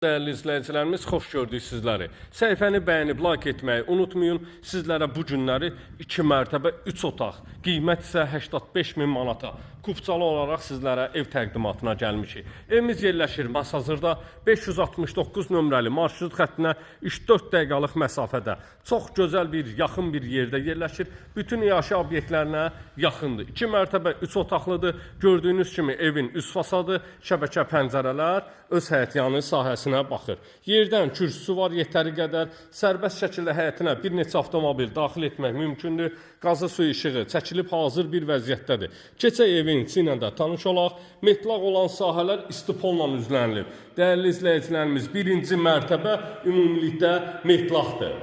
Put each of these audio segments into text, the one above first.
Değerli izləyicilərimiz, xoş gördük sizləri. Səhifəni bəyənib, like etməyi unutmayın. Sizlərə bu günləri 2 mərtəbə 3 otaq, qiymət isə 85.000 manata kupçalı olaraq sizlərə ev təqdimatına gəlmişik. Evimiz yerləşir Masazırda 569 nömrəli marşrut xəttinə 3-4 dəqiqəlik məsafədə. Çox gözəl bir, yaxın bir yerdə yerləşir. Bütün iaşə obyektlərinə yaxındır. 2 mərtəbə 3 otaqlıdır. Gördüyünüz kimi evin üst fasadı, şəbəkə pəncərələr, öz həyətyanı sahəsinə baxır. Yerdən kürsüsü var yetəri qədər. Sərbəst şəkildə həyətinə bir neçə avtomobil daxil etmək mümkündür. Qazı su işığı çəkilib hazır bir vəziyyətdədir. Keçək evin içi ilə də tanış olaq. Metlaq olan sahələr istipolla üzlənilib. Dəyərli izləyicilərimiz, birinci mərtəbə ümumilikdə metlaqdır.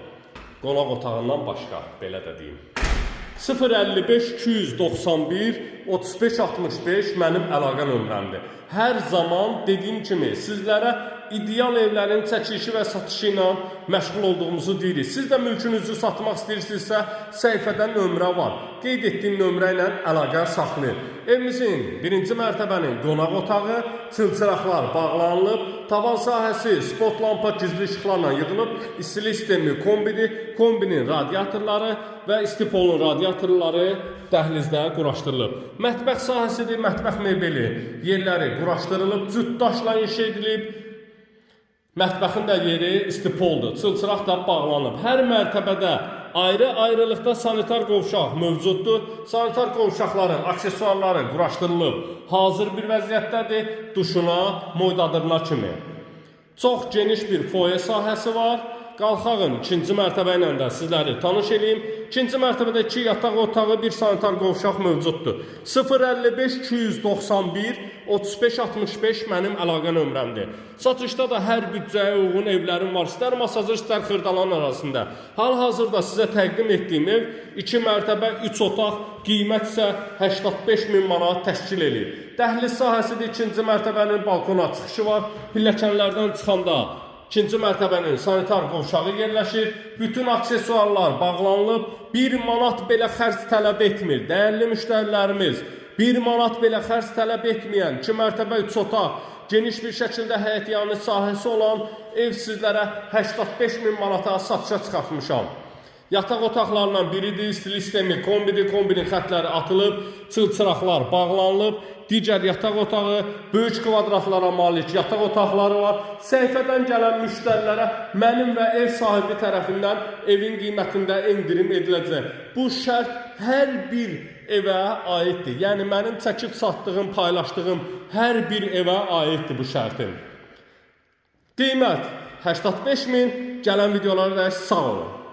Qonaq otağından başqa, belə də deyim. 055 291 35 65 mənim əlaqə nömrəmdir. Hər zaman dediyim kimi sizlərə ideal evlərin çəkilişi və satışı ilə məşğul olduğumuzu deyirik. Siz də mülkünüzü satmaq istəyirsinizsə, səhifədə nömrə var. Qeyd etdiyim nömrə ilə əlaqə saxlayın. Evimizin birinci mərtəbənin qonaq otağı, çılçıraqlar bağlanılıb, tavan sahəsi spot lampa gizli işıqlarla yığılıb, istilik sistemi kombidir, kombinin radiatorları və istipolun radiatorları dəhlizdə quraşdırılıb. Mətbəx sahəsidir, mətbəx mebeli yerləri quraşdırılıb, cüt daşla inşa edilib. Mətbəxin də yeri istipoldur, çılçıraq da bağlanıb. Hər mərtəbədə ayrı-ayrılıqda sanitar qovşaq mövcuddur. Sanitar qovşaqların aksesuarları quraşdırılıb, hazır bir vəziyyətdədir, duşuna, moydadırına kimi. Çox geniş bir foyer sahəsi var. Qalxağın ikinci mərtəbə ilə də sizləri tanış edeyim. İkinci mərtəbədə 2 yataq otağı, bir sanitar qovşaq mövcuddur. 055 291 35 65 mənim əlaqə nömrəmdir. Satışda da hər büdcəyə uyğun evlərim var. İstər Masazır, istər Xırdalan arasında. Hal-hazırda sizə təqdim etdiyim ev 2 mərtəbə 3 otaq, qiymət isə 85.000 manat təşkil edir. Dəhliz sahəsidir, ikinci mərtəbənin balkona çıxışı var. Pilləkənlərdən çıxanda İkinci mərtəbənin sanitar qovşağı yerləşir. Bütün aksesuarlar bağlanılıb. 1 manat belə xərc tələb etmir. Dəyərli müştərilərimiz, 1 manat belə xərc tələb etməyən 2 mərtəbə 3 otaq, geniş bir şəkildə həyətyanı sahəsi olan ev sizlərə 85.000 manata satışa çıxartmışam. Yataq otaqlarından biridir, istilik sistemi kombidir, kombinin xətləri atılıb, çılçıraqlar bağlanılıb. Digər yataq otağı, böyük kvadratlara malik yataq otaqları var. Səhifədən gələn müştərilərə mənim və ev sahibi tərəfindən evin qiymətində endirim ediləcək. Bu şərt hər bir evə aiddir. Yəni mənim çəkib satdığım, paylaşdığım hər bir evə aiddir bu şərtim. Qiymət 85.000. Gələn videolarda sağ olun.